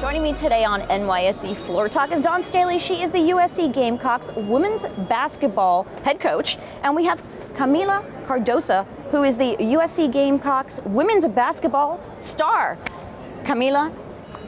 Joining me today on NYSE Floor Talk is Staley. She is the USC Gamecocks women's basketball head coach. And we have Kamilla Cardosa, who is the USC Gamecocks women's basketball star. Kamilla,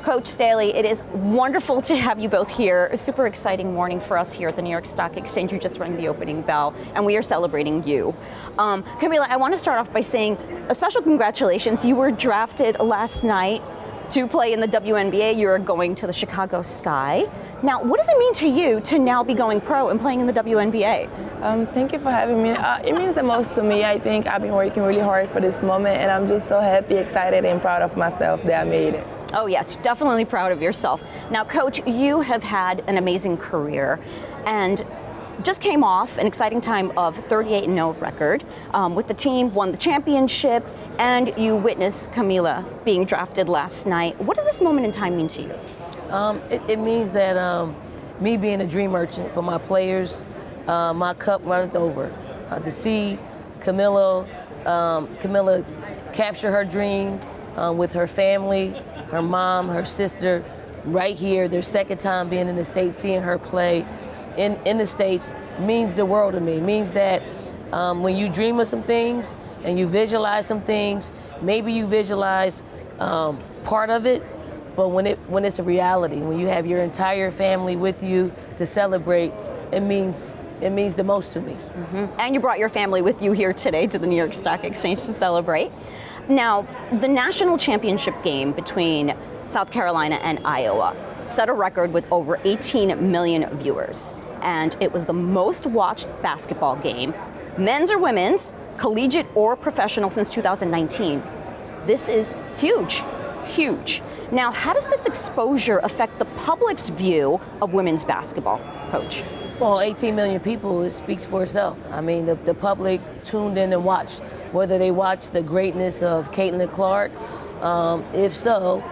Coach Staley, it is wonderful to have you both here. A super exciting morning for us here at the New York Stock Exchange. You just rang the opening bell, and we are celebrating you. Kamilla, I want to start off by saying a special congratulations. You were drafted last night to play in the WNBA. You're going to the Chicago Sky. Now, what does it mean to you to now be going pro and playing in the WNBA? Thank you for having me. It means the most to me. I think I've been working really hard for this moment, and I'm just so happy, excited, and proud of myself that I made it. Oh yes, definitely proud of yourself. Now, Coach, you have had an amazing career and just came off an exciting time of 38-0 record with the team, won the championship, and you witnessed Kamilla being drafted last night. What does this moment in time mean to you? It means that me being a dream merchant for my players, my cup runneth over. To see Kamilla capture her dream with her family, her mom, her sister, right here, their second time being in the States, seeing her play in the States means the world to me. It means that when you dream of some things and you visualize some things, maybe you visualize part of it, but when it's a reality, when you have your entire family with you to celebrate, it means the most to me. Mm-hmm. And you brought your family with you here today to the New York Stock Exchange to celebrate. Now, the national championship game between South Carolina and Iowa set a record with over 18 million viewers. And it was the most watched basketball game, men's or women's, collegiate or professional, since 2019. This is huge, huge. Now, how does this exposure affect the public's view of women's basketball, Coach? Well, 18 million people, it speaks for itself. I mean, the public tuned in and watched, whether they watched the greatness of Caitlin Clark. If so,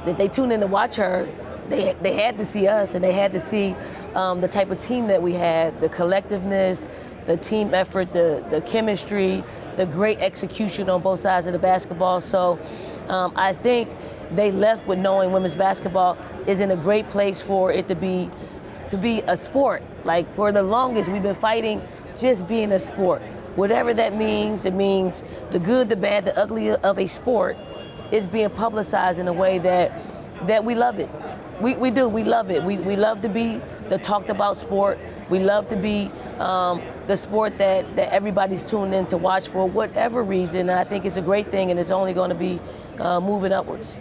if they tuned in to watch her, they had to see us, and they had to see the type of team that we had, the collectiveness, the team effort, the chemistry, the great execution on both sides of the basketball. So I think they left with knowing women's basketball is in a great place for it to be a sport. Like, for the longest, we've been fighting just being a sport. Whatever that means, it means the good, the bad, the ugly of a sport is being publicized in a way that we love it. We do, we love it. We love to be the talked about sport. We love to be the sport that everybody's tuned in to watch for whatever reason. And I think it's a great thing, and it's only going to be moving upwards.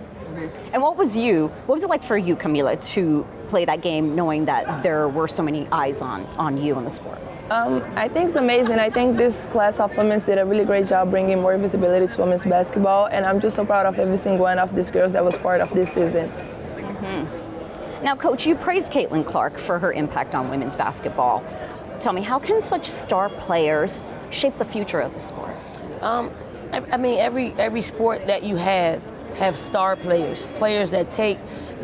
And what was it like for you, Kamilla, to play that game knowing that there were so many eyes on you in the sport? I think it's amazing. I think this class of women did a really great job bringing more visibility to women's basketball, and I'm just so proud of every single one of these girls that was part of this season. Mm-hmm. Now, Coach, you praised Caitlin Clark for her impact on women's basketball. Tell me, how can such star players shape the future of the sport? I mean, every sport that you have star players that take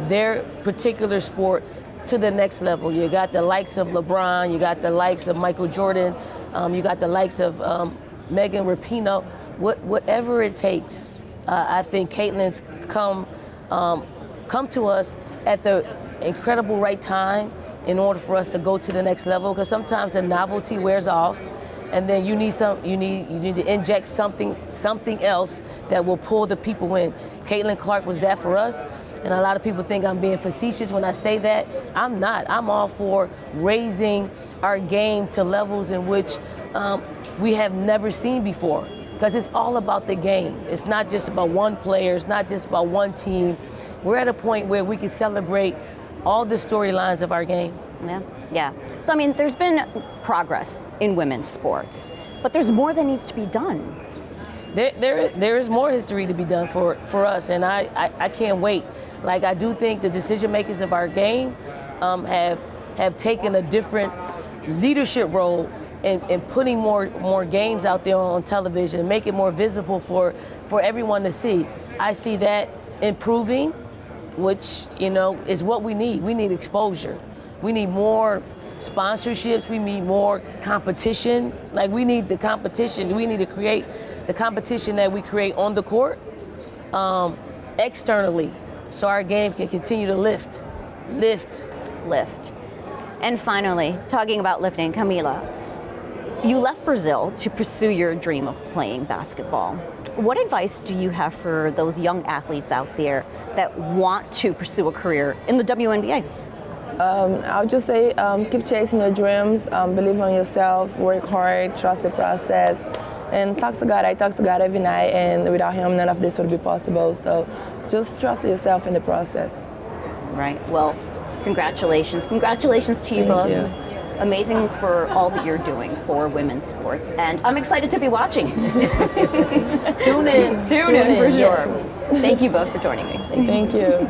their particular sport to the next level. You got the likes of LeBron, you got the likes of Michael Jordan, you got the likes of Megan Rapinoe. Whatever it takes, I think Caitlin's come to us at the incredible right time in order for us to go to the next level. Because sometimes the novelty wears off, and then you need to inject something else that will pull the people in. Caitlin Clark was that for us, and a lot of people think I'm being facetious when I say that. I'm not. I'm all for raising our game to levels in which we have never seen before, because it's all about the game. It's not just about one player. It's not just about one team. We're at a point where we can celebrate all the storylines of our game. Yeah. So, I mean, there's been progress in women's sports, but there's more that needs to be done. There is more history to be done for us, and I can't wait. Like, I do think the decision makers of our game have taken a different leadership role in putting more games out there on television and make it more visible for everyone to see. I see that improving, which, is what we need. We need exposure. We need more sponsorships. We need more competition. Like, we need the competition. We need to create the competition that we create on the court, externally. so our game can continue to lift. Lift. And finally, talking about lifting, Kamilla, you left Brazil to pursue your dream of playing basketball. What advice do you have for those young athletes out there that want to pursue a career in the WNBA? I would just say keep chasing your dreams, believe in yourself, work hard, trust the process, and talk to God. I talk to God every night, and without Him, none of this would be possible. So just trust yourself in the process. Right. Well, congratulations. Congratulations to you both. Thank you. Amazing for all that you're doing for women's sports. And I'm excited to be watching. Tune in. Tune in for sure. Yes. Thank you both for joining me. Thank you.